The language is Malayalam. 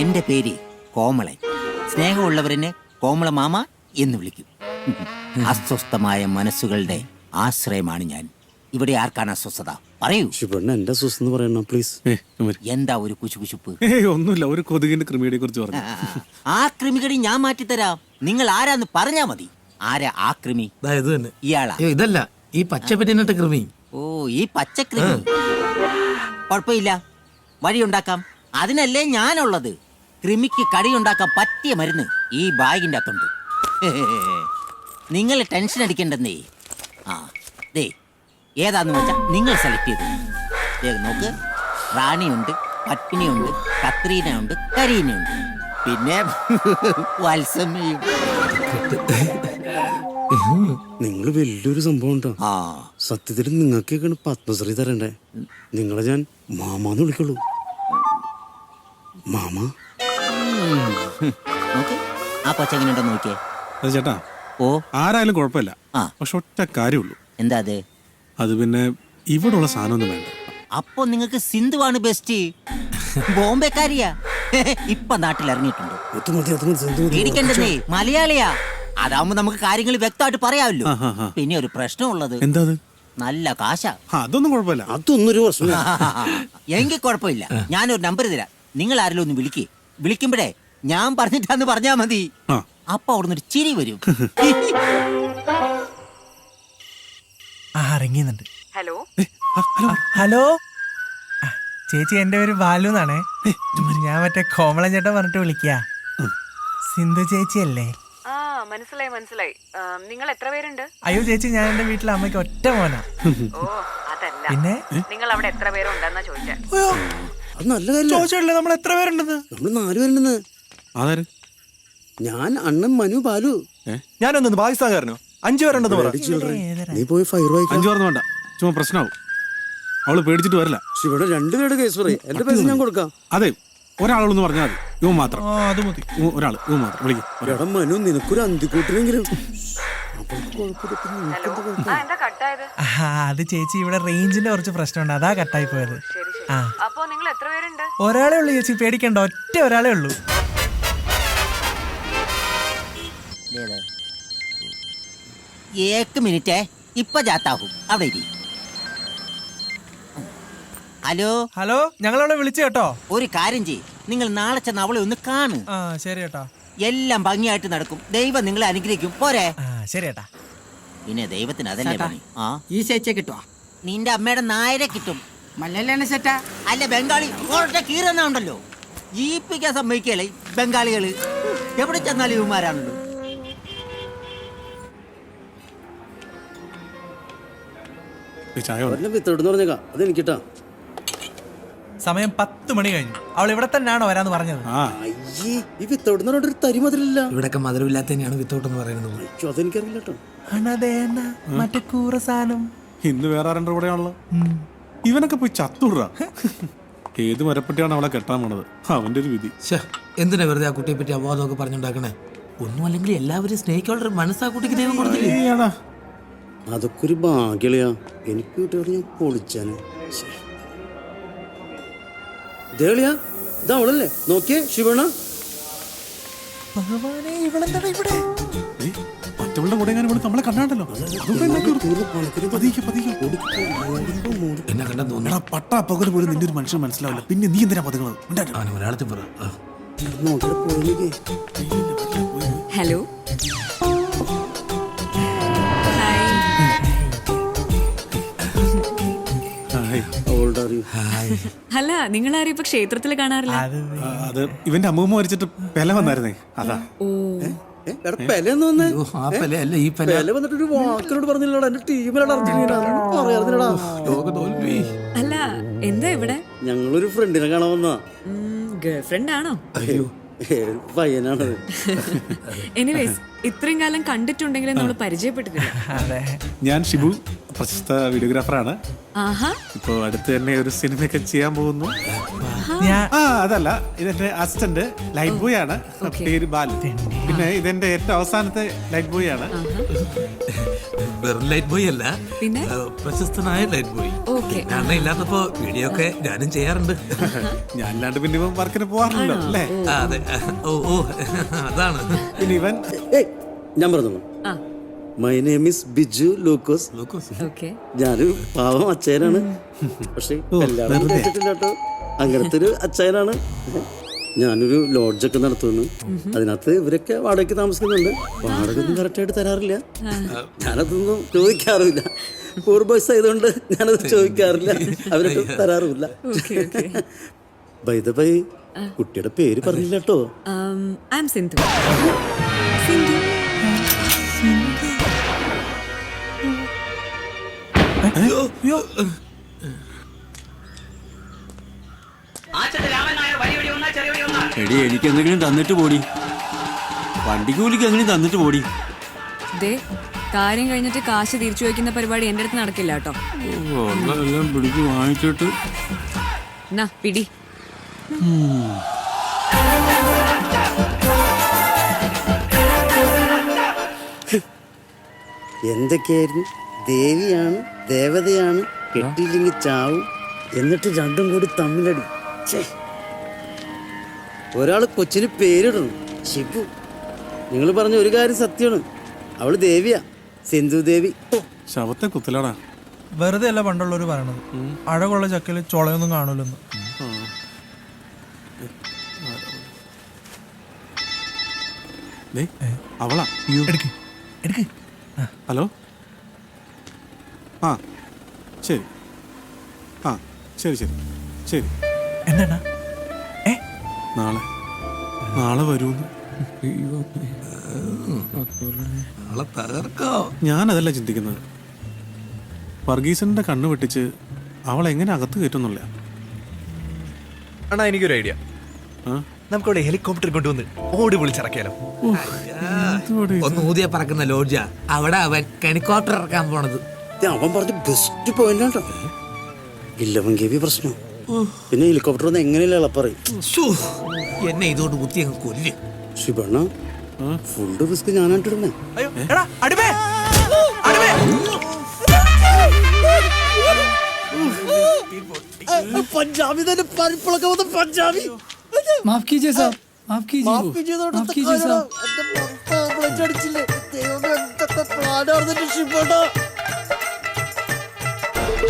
എന്റെ പേര് കോമളൻ. സ്നേഹമുള്ളവരെന്നെ കോമള മാമ എന്ന് വിളിക്കും. അസ്വസ്ഥമായ മനസ്സുകളുടെ ആശ്രയമാണ് ഞാൻ. ഇവിടെ ആർക്കാണ് അസ്വസ്ഥത? പറയൂ. ശിവണ്ണ എന്റെ അസ്വസ്ഥ പറയണം പ്ലീസ്. എന്താ ഒരു കുശുകുശുപ്പ്? ഒന്നുമില്ല, ഒരു കൊതുകിന്റെ കൃമിയെ കുറിച്ച് പറഞ്ഞു. ആ കൃമികടി ഞാൻ മാറ്റിത്തരാം. നിങ്ങൾ ആരാന്ന് പറഞ്ഞാ മതി. ആരാ ആ കൃമി? ഇത് തന്നെ. ഇയാളാ? ഇതല്ല, ഈ പച്ചപ്പറ്റിനിട്ട കൃമി. ഓ, ഈ പച്ചക്കൃമി. കുഴപ്പമില്ല, വഴിയുണ്ടാക്കാം. അതിനല്ലേ ഞാനുള്ളത്. കൃമിക്ക് കടിയുണ്ടാക്കാൻ പറ്റിയ മരുന്ന് ഈ ബാഗിൻ്റെ അകത്തുണ്ട്. നിങ്ങൾ ടെൻഷൻ അടിക്കണ്ടെന്നേ. ആ ദേ, ഏതാന്ന് വെച്ചാൽ നിങ്ങൾ സെലക്ട് ചെയ്തു. നോക്ക്, റാണിയുണ്ട്, പത്മിനിയുണ്ട്, കത്രീനയുണ്ട്, കരീനയുണ്ട്, പിന്നെ വത്സമ്മയും. നിങ്ങൾ വലിയൊരു സംഭവം ഉണ്ടോ? ആ, സത്യത്തിൽ നിങ്ങൾക്കൊക്കെയാണ് പത്മശ്രീ തരണ്ടേ. നിങ്ങളെ ഞാൻ മാമാന്ന് വിളിക്കുള്ളൂ. മാമ. നോക്ക്, ആ കൊച്ചെങ്ങനെയുണ്ടോ നോക്കിയേ. അത് ചേട്ടാ, ഓ, ആരായാലും കുഴപ്പമില്ല. ആ. പക്ഷെ ഒറ്റ കാര്യമുള്ളൂ. എന്താ അത്? അത് പിന്നെ ഇവിടെയുള്ള സാധനമൊന്നും വേണ്ട. അപ്പൊ നിങ്ങൾക്ക് സിന്ധുവാണ് ബെസ്റ്റ്. ബോംബെക്കാരിയാ, ഇപ്പൊ നാട്ടിൽ ഇറങ്ങിയിട്ടുണ്ട്. പേടിക്കണ്ടെന്നേ, മലയാളിയാ. അതാവുമ്പോ നമുക്ക് കാര്യങ്ങൾ വ്യക്തമായിട്ട് പറയാമല്ലോ. പിന്നെ ഒരു പ്രശ്നമുള്ളത്. എന്താ അത്? നല്ല കാശാ. അതൊന്നും കുഴപ്പമില്ല. അതൊന്നും ഒരു പ്രശ്നം. എങ്കിൽ കുഴപ്പമില്ല. ഞാനൊരു നമ്പർ തരാം. നിങ്ങൾ ആരെങ്കിലും ഒന്ന് വിളിക്കുമ്പോഴേ ഞാൻ പറഞ്ഞിട്ടാന്ന് പറഞ്ഞാ മതി. അപ്പൊ അവിടുന്ന് ഒരു ചിരി വരും. ഇറങ്ങിയുന്നുണ്ട്. ഹലോ ഹലോ ചേച്ചി, എന്റെ പേര് ബാലു എന്നാണേ. ഞാൻ മറ്റേ കോമളൻ ചേട്ടൻ പറഞ്ഞിട്ട് വിളിക്കുക. സിന്ധു ചേച്ചി അല്ലേ? ആ, മനസ്സിലായി. നിങ്ങൾ എത്ര പേരുണ്ട്? അയ്യോ ചേച്ചി, ഞാൻ എന്റെ വീട്ടിലെ അമ്മയ്ക്ക് ഒറ്റ മോനാ. ഓ, അതല്ല. പിന്നെ നിങ്ങൾ അവിടെ എത്ര പേരുണ്ടെന്നാ ചോദിച്ചേ. അത് നല്ല കാര്യം. ചോദിച്ചല്ലേ നമ്മൾ എത്ര പേരുണ്ടെന്ന്? നമ്മൾ 4 പേരുണ്ടെന്ന്. ആധാര്? ഞാൻ, അണ്ണൻ, മനു, ബാലു. ഞാനൊന്നു പാകിസ്ഥാൻകാരനോ? 5 പേരുണ്ടെന്ന് പറ. നീ പോയി ഫയർ വായിക്കാം. 5 പേർന്ന് വേണ്ട, ചുമ്മാ പ്രശ്നമാവും. അവള് പേടിച്ചിട്ട് വരില്ല. ഇവിടെ 2 പേരുടെ കേസ് പറയും. എന്റെ പൈസ ഞാൻ കൊടുക്കാം. അതെ, ഒരാളൊന്ന് പറഞ്ഞാൽ മതി. ഇവൻ മാത്രം. അത് മതി. ഒരാൾ, ഇവൻ മാത്രം വിളിക്കും. എടാ മനു, നിനക്കൊരു അന്തിക്കൂട്ടിനെങ്കിലും. ഹലോ, എന്താ കട്ടായത്? അത് ചേച്ചി, ഇവിടെ റേഞ്ചിന്റെ കുറച്ച് പ്രശ്നമുണ്ട്, അതാ കട്ടായി പോയത്. ശരി. ആ, അപ്പോ നിങ്ങൾ എത്ര പേരുണ്ട്? ഒരാളേ ഉള്ളൂ ചേച്ചി, പേടിക്കണ്ട, ഒറ്റ ഒരാളേ ഉള്ളൂ. ഏക്ക് മിനിറ്റേ, ഇപ്പൊ ജാത്താവും. അവിടെ ഇരി. ഹലോ ഹലോ, ഞങ്ങളവിടെ വിളിച്ചു കേട്ടോ. ഒരു കാര്യം ചെയ്യ്, നിങ്ങൾ നാളെ ചെന്ന് അവളെ ഒന്ന് കാണ്. ആ ശരി കേട്ടോ. എല്ലാം ഭംഗിയായിട്ട് നടക്കും. ദൈവം നിങ്ങളെ അനുഗ്രഹിക്കും. പോരെ? ആ ശരി കേട്ടാ. പിന്നെ ദൈവത്തിന് അതല്ലേ പണി. ആ, ഈ ചേച്ചിയെ കിട്ടുവാ? നിന്റെ അമ്മയുടെ നായരെ കിട്ടും. മലയാളിയാണ് സെറ്റാ? അല്ല, ബംഗാളി ഒറ്റ കീറുന്നുണ്ടല്ലോ. ജീവിപ്പിക്കാൻ സമ്മതിക്കല്ലേ ബംഗാളികള്. എവിടെ ചെന്നാലും ഇവന്മാരാണല്ലോ. ചായ വേണം. വിത്തോട്ടെന്ന് പറഞ്ഞേക്കാം. അത് എനിക്കിട്ടാ. സമയം 10 മണി കഴിഞ്ഞു. അവൾ ഇവിടെ തന്നെയാണോ വരാന്ന് പറഞ്ഞത്? അയ്യേ, ഈ വിത്തോട്ടെന്ന് പറഞ്ഞൊരു തരി മതിലില്ല. ഇവിടെയൊക്കെ മധുരമില്ലാത്ത തന്നെയാണ് വിത്തോട്ട് എന്ന് പറയുന്നത്. അയ്യോ, അതെനിക്കറിയില്ല കേട്ടോ. മറ്റേ കൂറ സാധനം. ഇന്ന് വേറെ 2 കൂടെയാണല്ലോ. ഇവനൊക്കെ പോയി ചത്തുടറാ. ഏത് മരപ്പെട്ടിയാണ് അവളെ കെട്ടാൻ പോണത്? അവന്റെ ഒരു വിധി. എന്തിനാ വെറുതെ ആ കുട്ടിയെ പറ്റി അവാദമൊക്കെ പറഞ്ഞുണ്ടാക്കണേ? ഒന്നും അല്ലെങ്കിൽ എല്ലാവരും സ്നേഹിക്കാനുള്ള മനസ്സാ കുട്ടിക്ക് ദൈവം കൊടുത്തില്ലേ? അതൊക്കെ ഒരു ഭാഗ്യളിയാ. എനിക്ക് കിട്ടിയ ഞാൻ പൊളിച്ചാന്. ദേളിയാ, ഇതാ അവളല്ലേ? നോക്കിയേ ശിവണ. ഭഗവാനെ, ഇവളെന്താണ് ഇവിടെ? മറ്റവളുടെ കൂടെ എങ്ങാനും നമ്മളെ കണ്ടാണ്ടല്ലോ. എന്നെ കണ്ടാ തോന്നുന്നു. എടാ, പട്ടാ പകൽ പോലും നിന്റെ ഒരു മനുഷ്യൻ മനസ്സിലാവില്ല. പിന്നെ നീ എന്തിനാ പതുങ്ങുന്നത്? അവന് മലയാളത്തിൽ പറ. ഹലോ. അല്ല, നിങ്ങൾ ആരും ഇപ്പൊ ക്ഷേത്രത്തിൽ കാണാറില്ല? അത് ഇവന്റെ അമ്മൂമ്മ മരിച്ചിട്ട് പെല വന്നായിരുന്നേ, അതാ. വന്നിട്ടൊരു വാക്കിനോട് പറഞ്ഞില്ലടാ. എന്റെ ടീമിലാണ് അല്ല, എന്താ ഇവിടെ? ഞങ്ങളൊരു ഫ്രണ്ടിനെ കാണാൻ വന്നാ. ഗേൾ ഫ്രണ്ട് ആണോ? അയ്യോ, പയ്യനാണത്. എനിവേസ്, ഇത്രയും കാലം കണ്ടിട്ടുണ്ടെങ്കിലും നമ്മൾ പരിചയപ്പെട്ടിട്ടില്ല. ഞാൻ ഷിബു, പ്രശസ്ത വീഡിയോഗ്രാഫറാണ്. ആഹാ. ഇപ്പൊ അടുത്ത് തന്നെ ഒരു സിനിമയൊക്കെ ചെയ്യാൻ പോകുന്നു. ഞാൻ അതല്ല, ഇതെന്റെ അസിസ്റ്റന്റ് ലൈറ്റ് ബോയ് ആണ്, പേര് ബാലു. പിന്നെ ഇതെന്റെ ഏറ്റവും അവസാനത്തെ ലൈറ്റ് ബോയ് ആണ്. വെറും ലൈറ്റ് ബോയ് അല്ല, പിന്നെ? പ്രശസ്തനായ ലൈറ്റ് ബോയ്. ഓക്കെ. അണ്ണ ഇല്ലാത്തപ്പോ വീഡിയോ ഒക്കെ ഞാനും ചെയ്യാറുണ്ട്. ഞാനില്ലാണ്ട് പിന്നെ ഇവൻ വർക്കിന് പോവാറില്ലല്ലോ അല്ലേ? അതെ. ഓ അതാണ്. പിന്നെ ഇവൻ ഞാൻ പറഞ്ഞു, my name is Biju Lukose. Okay. ഞാനൊരു പാവം അച്ഛനാണ്. പക്ഷെ എല്ലാവരും കേട്ടിട്ടില്ല കേട്ടോ, അങ്ങനത്തെ ഒരു അച്ഛനാണ്. ഞാനൊരു ലോഡ്ജൊക്കെ നടത്തുന്നു. അതിനകത്ത് ഇവരൊക്കെ വാടകയ്ക്ക് താമസിക്കുന്നുണ്ട്. വാടക ഒന്നും കറക്റ്റായിട്ട് തരാറില്ല. ഞാനതൊന്നും ചോദിക്കാറില്ല. പൂർ ബോയ്സ് ആയതുകൊണ്ട് ഞാനത് ചോദിക്കാറില്ല. അവരൊക്കെ തരാറുമില്ല. ബൈ ദ ബൈ, കുട്ടിയുടെ പേര് പറഞ്ഞില്ല കേട്ടോ. I am Sindhu. സിന്ധു. എടി, എനിക്ക് എന്തെങ്കിലും തന്നിട്ട് പോടി. വണ്ടിക്ക് കൂലിക്ക് എന്തെങ്കിലും തന്നിട്ട് പോടി. ദേ, കാര്യം കഴിഞ്ഞിട്ട് കാശ് തിരിച്ചു വയ്ക്കുന്ന പരിപാടി എന്റെ അടുത്ത് നടക്കില്ല കേട്ടോ. എല്ലാം പിടിച്ച് വാങ്ങിച്ചിട്ട് എന്നാ പിടി. എന്തൊക്കെയായിരുന്നു? ദേവിയാണ്, ദേവതയാണ്, കെട്ടിയില്ലെങ്കിൽ ചാവും, എന്നിട്ട് രണ്ടും കൂടി തമ്മിലടി. ഒരാള് കൊച്ചിന് പേരിടുന്നു, ശിവു. നിങ്ങൾ പറഞ്ഞ ഒരു കാര്യം സത്യമാണ്, അവള് ദേവിയാ, സിന്ധു ദേവി. ശവത്തെ കുത്തലാടാ. വെറുതെ അല്ല പണ്ടുള്ളവർ പറയണത്, അഴകുള്ള ചക്കയിൽ ചുളയൊന്നും കാണൂലെന്ന്. അവളാ. എടുക്ക് എടുക്ക്. ഹലോ. ആ ശരി. ആ ശരി ശരി ശരി. എന്താണ്? നാളെ വരൂന്ന്. ഞാനതല്ല ചിന്തിക്കുന്നത്. വർഗീസന്റെ കണ്ണ് വെട്ടിച്ച് അവൾ എങ്ങനെ അകത്ത് കയറ്റുന്നില്ല. അണ്ണാ, എനിക്കൊരു ഐഡിയ. നമുക്കവിടെ ഹെലികോപ്റ്റർ കൊണ്ടുവന്ന് ഓടി വിളിച്ചിറക്കിയാലോ? ഒന്ന് ഊതിയ പറക്കുന്ന ലോഡ്ജാ. അവിടെ അവൻ ഹെലികോപ്റ്റർ ഇറക്കാൻ പോണത്. അവൻ പറഞ്ഞ ബെസ്റ്റ് പോയിന്റ് ആട്ടോ. ഇല്ലവൻ ഗവി പ്രശ്നം. പിന്നെ ഹെലികോപ്റ്റർ ഒന്ന് എങ്ങനെയല്ല പറയും. എന്നെ ഇതുകൊണ്ട് കുത്തി അങ്ങ് കൊല്ല്. ശിവണ്ണ, ഫുഡ് റിസ്ക് ഞാനായിട്ടിടുന്നേ. അയ്യോ, എടാ, അടിമേ, അടിമേ. പഞ്ചാബി തന്നെ, പരിപ്പിളൊക്കെ വന്ന പഞ്ചാബി. माफ कीजिए साहब, माफ कीजिए, माफ कीजिए साहब. അടിച്ചില്ലേ ദൈവമേ, എന്തൊക്കെ പ്ലാനായിരുന്നു ഷിവണ്ണ.